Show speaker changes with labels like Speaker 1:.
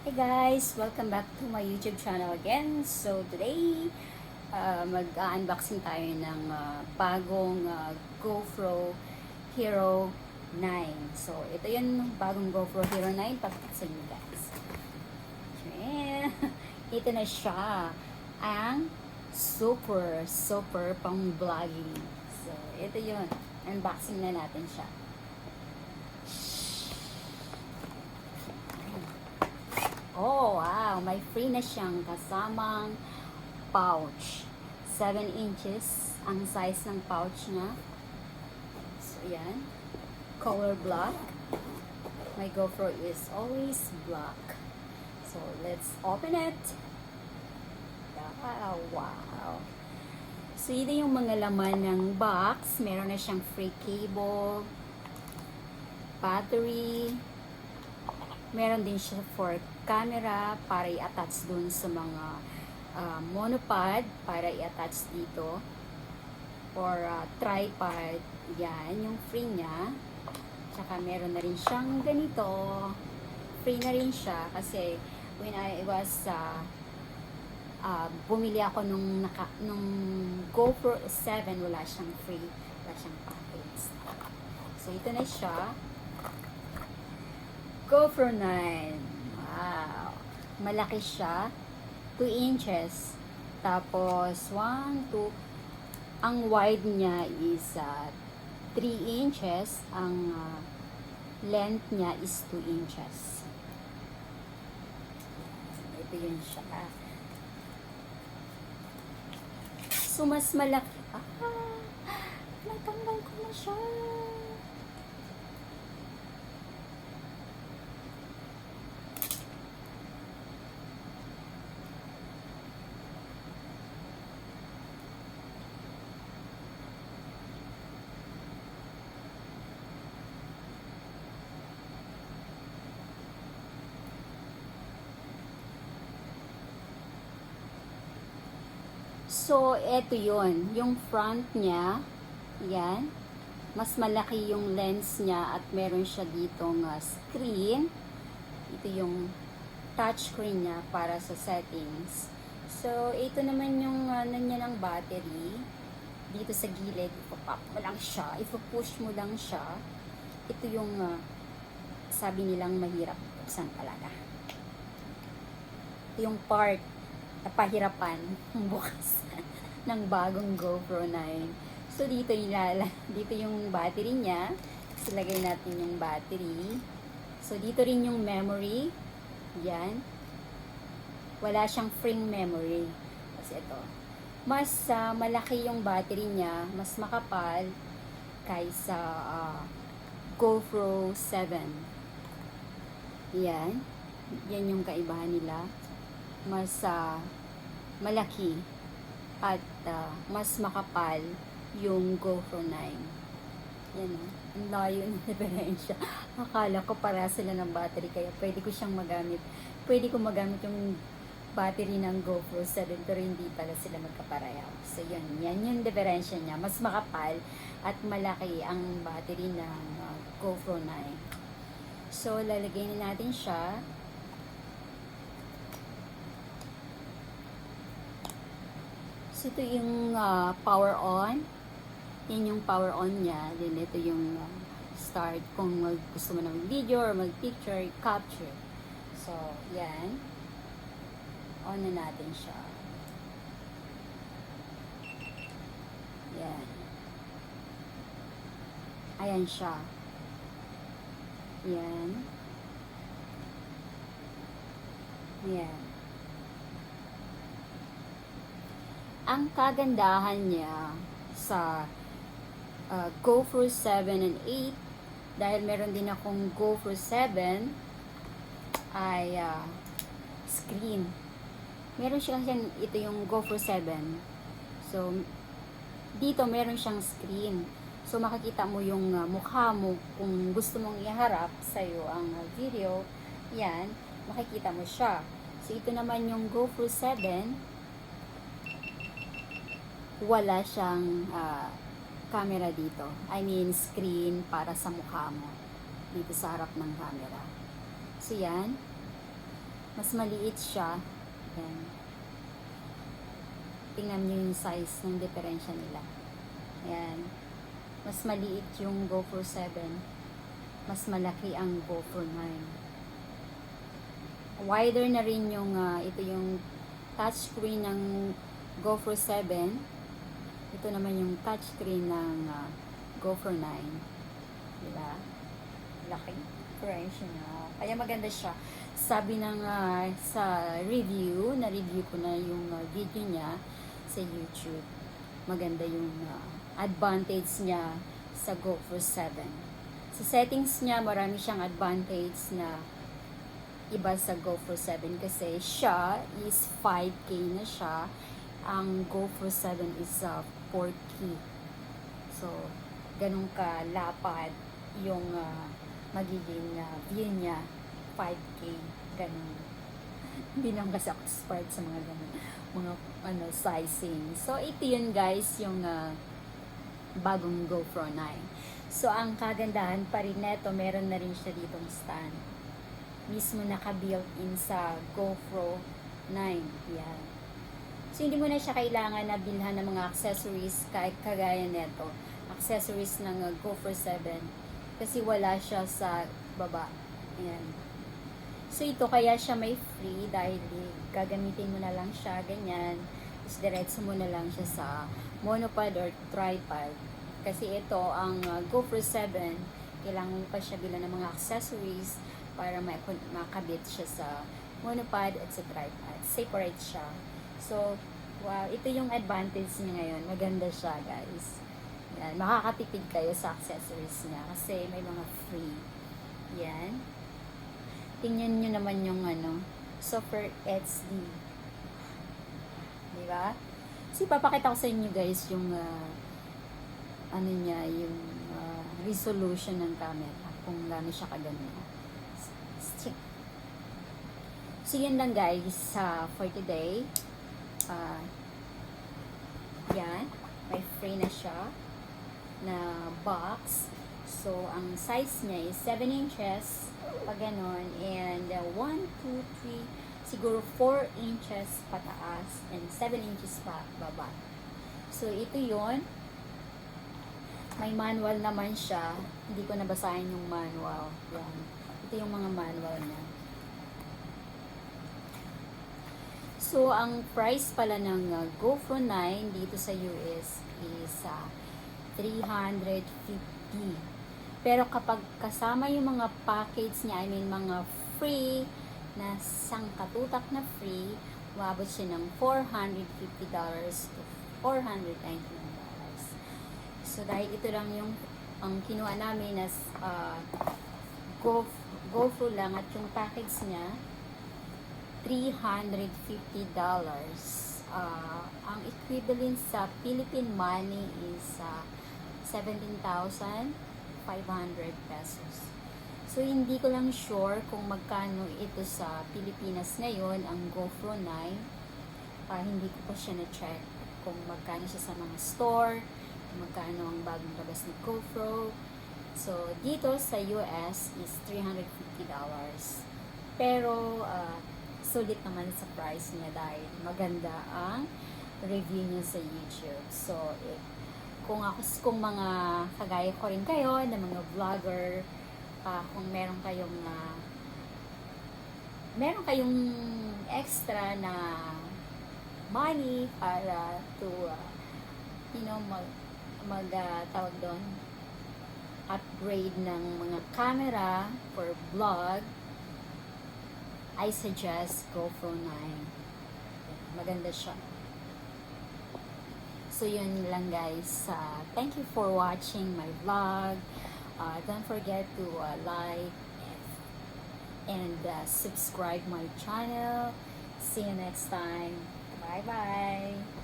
Speaker 1: Hey guys! Welcome back to my YouTube channel again. So today, mag-unboxing tayo ng bagong GoPro Hero 9. So ito yung bagong GoPro Hero 9. Pakita sa inyo guys. Ito na siya. Ang super pang vlogging. So ito yun. Unboxing na natin siya. Oh, wow! May free na siyang kasamang pouch. 7 inches ang size ng pouch niya. So, yan. Color black. My GoPro is always black. So, let's open it. Wow! So, ito yung mga laman ng box. Meron na siyang free cable, battery, meron din siya for camera para i-attach dun sa mga monopod para i-attach dito or tripod. Yan, yung free niya. Tsaka meron na rin siyang ganito. Free na rin siya kasi when I was bumili ako nung GoPro 7, wala siyang free. Wala siyang package. So, ito na siya. GoPro 9. Wow. Malaki siya. 2 inches. Tapos, 1, 2. Ang wide niya is 3 inches. Ang length niya is 2 inches. Ito yun siya. So, mas malaki. Natanggal ko na siya. So, eto yun. Yung front niya, yan. Mas malaki yung lens niya at meron siya ditong screen. Ito yung touchscreen niya para sa settings. So, ito naman yung niya ng battery. Dito sa gilid, ipapop mo lang siya. Ipupush mo lang siya. Ito yung sabi nilang mahirap buksan talaga. Ito yung part napahirapan bukas ng bagong GoPro 9. So, dito yung battery niya. So, lagay natin yung battery. So, dito rin yung memory. Yan. Wala siyang free memory. Kasi ito. Mas malaki yung battery niya. Mas makapal kaysa GoPro 7. Yan. Yan yung kaibahan nila. Mas malaki at mas makapal yung GoPro 9. Yan o. Ang layo ng diferensya. Akala ko para sila ng battery kaya pwede ko siyang magamit. Pwede ko magamit yung battery ng GoPro 7 pero hindi pala sila magkapareho. So yun. Yan yung diferensya niya. Mas makapal at malaki ang battery ng GoPro 9. So lalagay na natin siya. Ito yung power on. Yan yung power on niya. Then ito yung start kung gusto mo na mag-video or mag-picture, capture. So, yan. On na natin siya. Yan. Ayan siya. Yan. Yan. Ang kagandahan niya sa GoPro 7 and 8 dahil meron din akong GoPro 7 ay screen. Meron siya kasi ito yung GoPro 7. So dito meron siyang screen. So makikita mo yung mukha mo kung gusto mong iharap sa iyo ang video. Yan, makikita mo siya. So ito naman yung GoPro 7. Wala siyang camera dito. I mean, screen para sa mukha mo. Dito sa harap ng camera. So, yan. Mas maliit siya. Yan. Tingnan nyo yung size ng diferensya nila. Ayan. Mas maliit yung GoPro 7. Mas malaki ang GoPro 9. Wider na rin yung, ito yung touchscreen ng GoPro 7. Ito naman yung touchscreen ng GoPro 9. Diba? Laki. Differential niya. Kaya maganda siya. Sabi ng sa review, na-review ko na yung video niya sa YouTube. Maganda yung advantage niya sa GoPro 7. Sa settings niya, marami siyang advantage na iba sa GoPro 7 kasi siya is 5K na siya. Ang GoPro 7 is 4K. So, ganun ka lapad yung magiging view niya. 5K. Ganun. Hindi naman kasi ako expert sa mga ganun. Mga sizing. So, ito yun guys, yung bagong GoPro 9. So, ang kagandahan pa rin neto, meron na rin siya ditong stand. Mismo naka-built-in sa GoPro 9. Yan. So, hindi mo na siya kailangan na bilhan ng mga accessories kagaya neto. Accessories ng GoPro 7. Kasi wala siya sa baba. Ayan. So, ito kaya siya may free dahil gagamitin mo na lang siya, ganyan. Tapos, diretso mo na lang siya sa monopod or tripod. Kasi ito, ang GoPro 7, kailangan mo pa siya bilan ng mga accessories para makabit siya sa monopod at sa tripod. Separate siya. So, wow, ito yung advantage niya ngayon. Maganda siya, guys. Yan, makakatipid kayo sa accessories niya kasi may mga free. Yan. Tingnan nyo naman yung Super HD. Diba? So, ipapakita ko sa inyo guys yung yung resolution ng camera. Kung gaano siya kaganda. So, yun lang guys for today. Yan. May free na siya na box. So, ang size niya is 7 inches pag ganon, and 1, 2, 3, siguro 4 inches pataas and 7 inches pa baba. So, ito yon. May manual naman siya. Hindi ko nabasahin yung manual. Yan. Ito yung mga manual niya. So, ang price pala ng GoPro 9 dito sa US is 350. Pero kapag kasama yung mga package niya, I mean mga free na sangkatutak na free, umabot siya ng $450 to $499. So dahil ito lang yung ang kinuha namin as GoPro lang at yung package niya $350. Ang equivalent sa Philippine money is 17,500 pesos. So, hindi ko lang sure kung magkano ito sa Pilipinas ngayon, ang GoPro 9. Hindi ko pa siya na-check kung magkano siya sa mga store, kung magkano ang bagong labas ng GoPro. So, dito sa US is $350. Pero, sulit naman sa price niya dahil maganda ang review niya sa YouTube. So, kung mga kagaya ko rin kayo na mga vlogger, kung meron kayong extra na money para to tawag doon, upgrade ng mga camera for vlog, I suggest GoPro 9. Maganda siya. So, yun lang guys. Thank you for watching my vlog. Don't forget to like and subscribe my channel. See you next time. Bye-bye.